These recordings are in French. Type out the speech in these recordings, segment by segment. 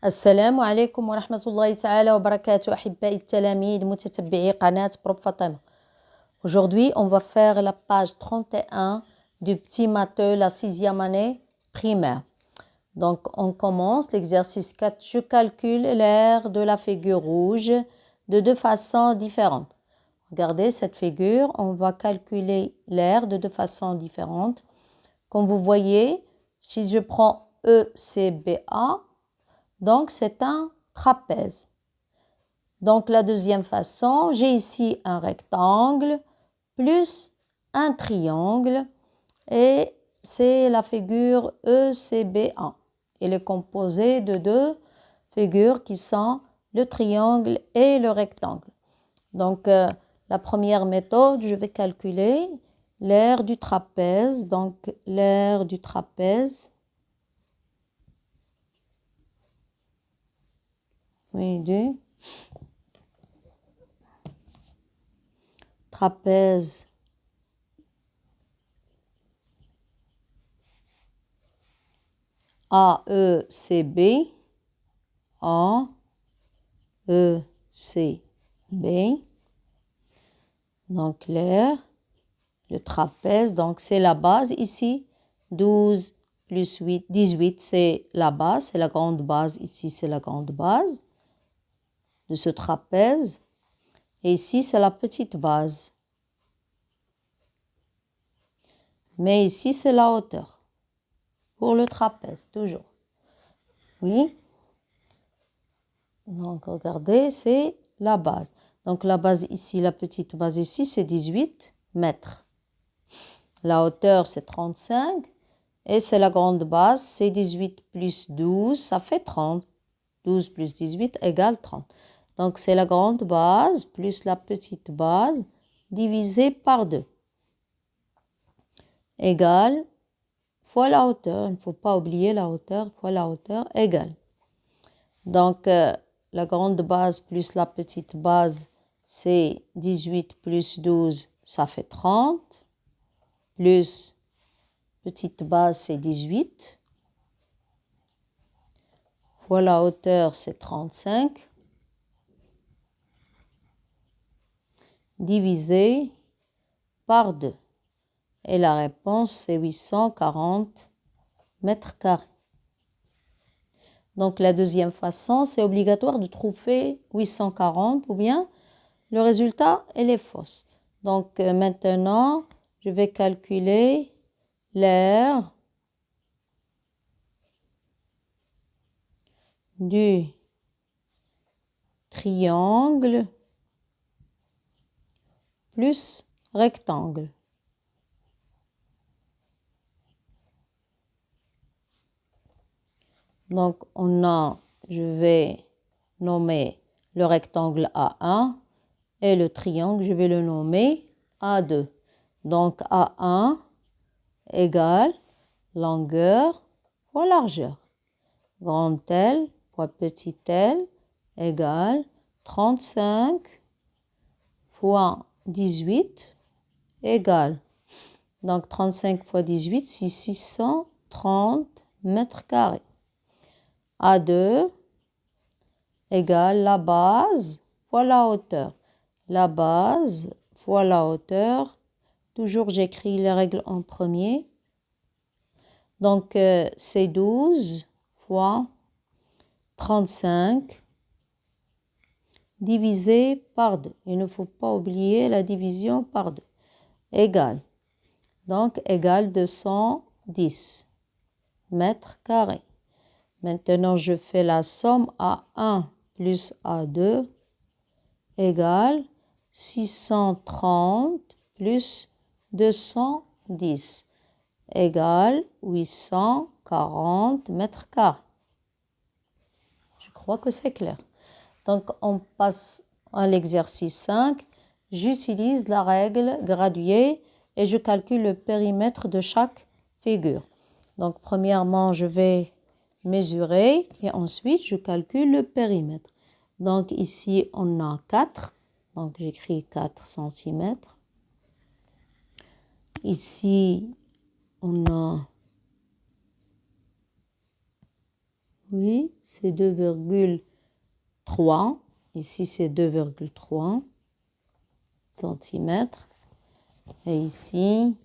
السلام عليكم ورحمة الله تعالى وبركاته أحبائي التلاميذ متتبعي قناة بروف فاطمة. Aujourd'hui, on va faire la page 31 du petit matheux, la 6e année primaire. Donc, on commence l'exercice 4. Je calcule l'aire de la figure rouge de deux façons différentes. Regardez cette figure, on va calculer l'aire de deux façons différentes. Comme vous voyez, si je prends ECBA, donc c'est un trapèze. Donc la deuxième façon, j'ai ici un rectangle plus un triangle et c'est la figure ECBA. Elle est composée de deux figures qui sont le triangle et le rectangle. Donc la première méthode, je vais calculer l'aire du trapèze. Donc l'aire du trapèze. Oui, du trapèze AECB, AECB, donc l'aire, le trapèze, donc c'est la base ici, 12 plus 8, 18, c'est la base, c'est la grande base, ici c'est la grande base de ce trapèze, et ici c'est la petite base. Mais ici c'est la hauteur, pour le trapèze, toujours. Oui. Donc, regardez, c'est la base. Donc, la base ici, la petite base ici, c'est 18 mètres. La hauteur, c'est 35. Et c'est la grande base, c'est 18 plus 12, ça fait 30. 12 plus 18 égale 30. Donc, c'est la grande base plus la petite base divisé par 2. Égale fois la hauteur. Il ne faut pas oublier la hauteur fois la hauteur égale. Donc, la grande base plus la petite base, c'est 18 plus 12, ça fait 30. Plus petite base, c'est 18. Fois la hauteur, c'est 35. Divisé par 2. Et la réponse, c'est 840 mètres carrés. Donc, la deuxième façon, c'est obligatoire de trouver 840 ou bien le résultat, elle est fausse. Donc, maintenant, je vais calculer l'aire du triangle plus rectangle. Donc, je vais nommer le rectangle A1 et le triangle, je vais le nommer A2. Donc, A1 égale longueur fois largeur. Grand L fois petit l égale 35 fois 18 égale. Donc, 35 fois 18, c'est 630 mètres carrés. A2 égale la base fois la hauteur. La base fois la hauteur. Toujours, j'écris les règles en premier. Donc, c'est 12 fois 35 divisé par 2. Il ne faut pas oublier la division par 2. Égale. Donc, égale 210 mètres carrés. Maintenant, je fais la somme A1 plus A2 égale 630 plus 210 égale 840 mètres carrés. Je crois que c'est clair. Donc, on passe à l'exercice 5. J'utilise la règle graduée et je calcule le périmètre de chaque figure. Donc, premièrement, je vais mesurer et ensuite, je calcule le périmètre. Donc, ici, on a 4. Donc, j'écris 4 cm. Ici, on a Oui, c'est 2,3. Ici, c'est 2,3 centimètres. Et ici,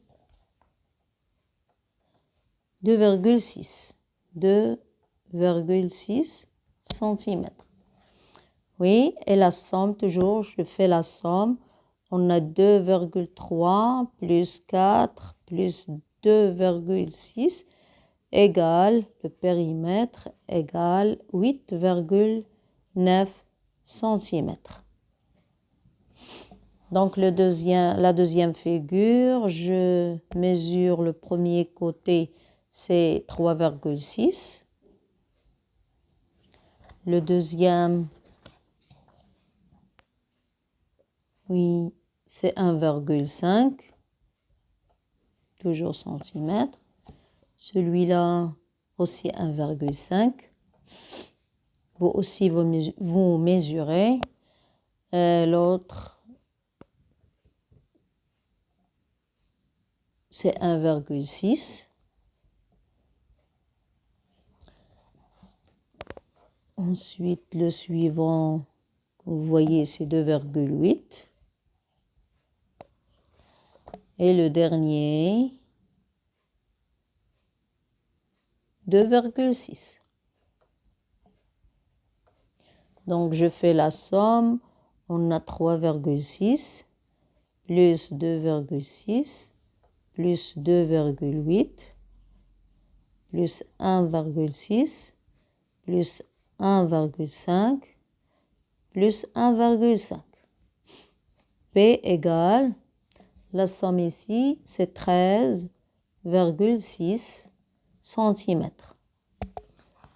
2,6. 2,6 centimètres. Oui, et la somme, toujours, je fais la somme. On a 2,3 plus 4 plus 2,6 égale, le périmètre égale 8,9 centimètres. Donc, la deuxième figure, je mesure le premier côté, c'est 3,6. Le deuxième, oui, c'est 1,5, toujours centimètres. Celui-là, aussi 1,5. Vous aussi, vous mesurez. L'autre, c'est 1,6. Ensuite, le suivant, vous voyez, c'est 2,8. Et le dernier, 2,6. Donc, je fais la somme. On a 3,6 plus 2,6 plus 2,8 plus 1,6 plus 1,5 plus 1,5. P égale, la somme ici, c'est 13,6 centimètres.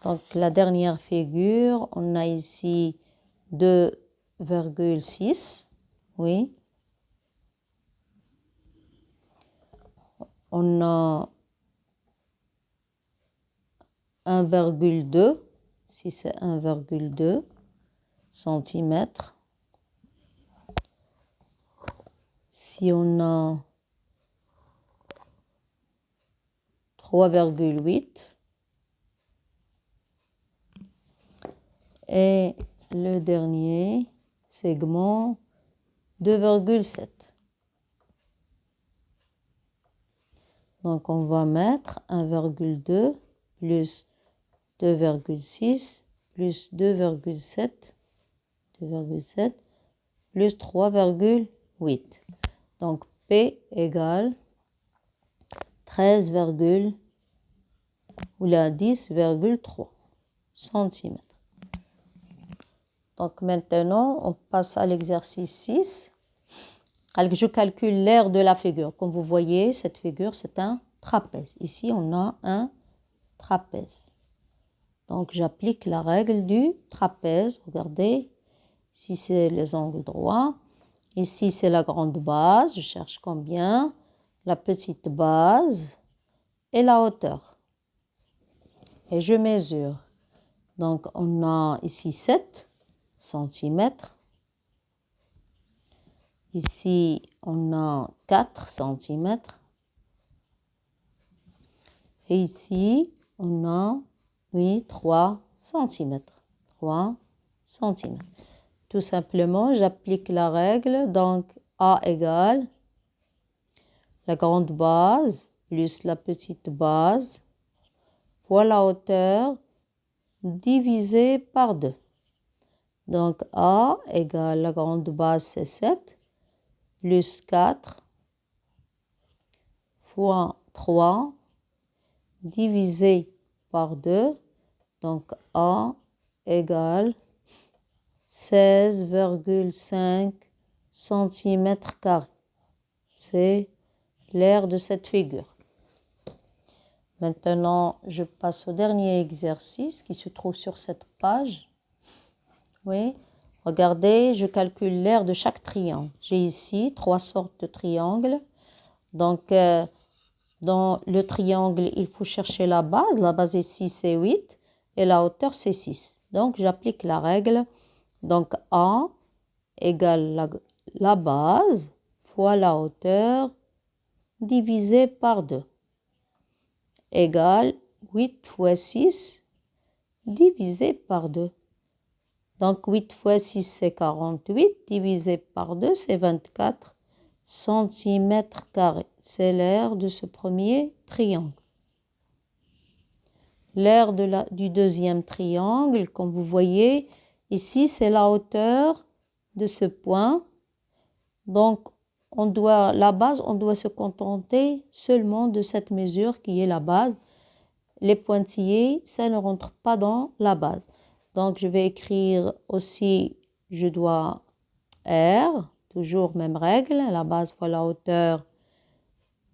Donc, la dernière figure, on a ici 2,6, oui. On a 1,2, si c'est 1,2 centimètres. Si on a 3,8 et le dernier segment 2,7. Donc on va mettre 1,2 plus 2,6 plus 2,7 plus 3,8. Donc P égale 10,3 centimètres. Donc maintenant, on passe à l'exercice 6. Je calcule l'aire de la figure. Comme vous voyez, cette figure, c'est un trapèze. Ici, on a un trapèze. Donc, j'applique la règle du trapèze. Regardez, ici, c'est les angles droits. Ici, c'est la grande base. Je cherche combien? La petite base et la hauteur. Et je mesure. Donc, on a ici 7 centimètres. Ici, on a 4 centimètres. Et ici, on a, oui, 3 centimètres. 3 centimètres. Tout simplement, j'applique la règle. Donc, A égale la grande base plus la petite base fois la hauteur divisé par 2. Donc, A égale la grande base, c'est 7, plus 4 fois 3 divisé par 2. Donc, A égale 16,5 cm². C'est l'aire de cette figure. Maintenant, je passe au dernier exercice qui se trouve sur cette page. Oui, regardez, je calcule l'aire de chaque triangle. J'ai ici 3 sortes de triangles. Donc, dans le triangle, il faut chercher la base. La base est 6 et 8 et la hauteur, c'est 6. Donc, j'applique la règle. Donc, A égale la base fois la hauteur divisé par 2 égale 8 fois 6 divisé par 2. Donc 8 fois 6, c'est 48, divisé par 2, c'est 24 centimètres carrés. C'est l'aire de ce premier triangle. L'aire du deuxième triangle, comme vous voyez, ici, c'est la hauteur de ce point. Donc, la base, on doit se contenter seulement de cette mesure qui est la base. Les pointillés, ça ne rentre pas dans la base. Donc, je vais écrire aussi, je dois R, toujours même règle. La base fois la hauteur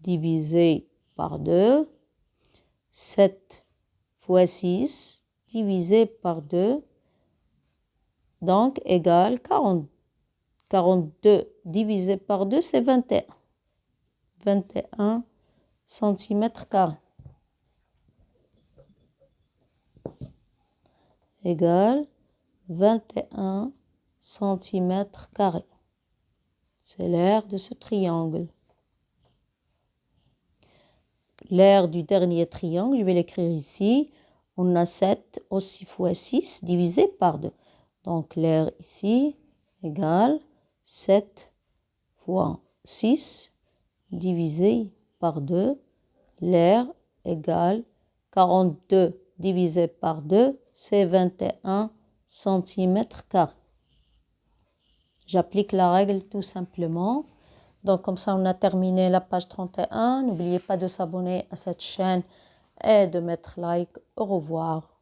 divisé par 2. 7 fois 6 divisé par 2. Donc, égale 40. 42 divisé par 2, c'est 21. 21 centimètres carrés. Égale 21 centimètres carrés. C'est l'aire de ce triangle. L'aire du dernier triangle, je vais l'écrire ici. On a 7 aussi fois 6 divisé par 2. Donc l'aire ici égale 7 fois 6 divisé par 2. L'aire égale 42 divisé par 2, c'est 21 centimètres carrés. J'applique la règle tout simplement. Donc, comme ça, on a terminé la page 31. N'oubliez pas de s'abonner à cette chaîne et de mettre like. Au revoir.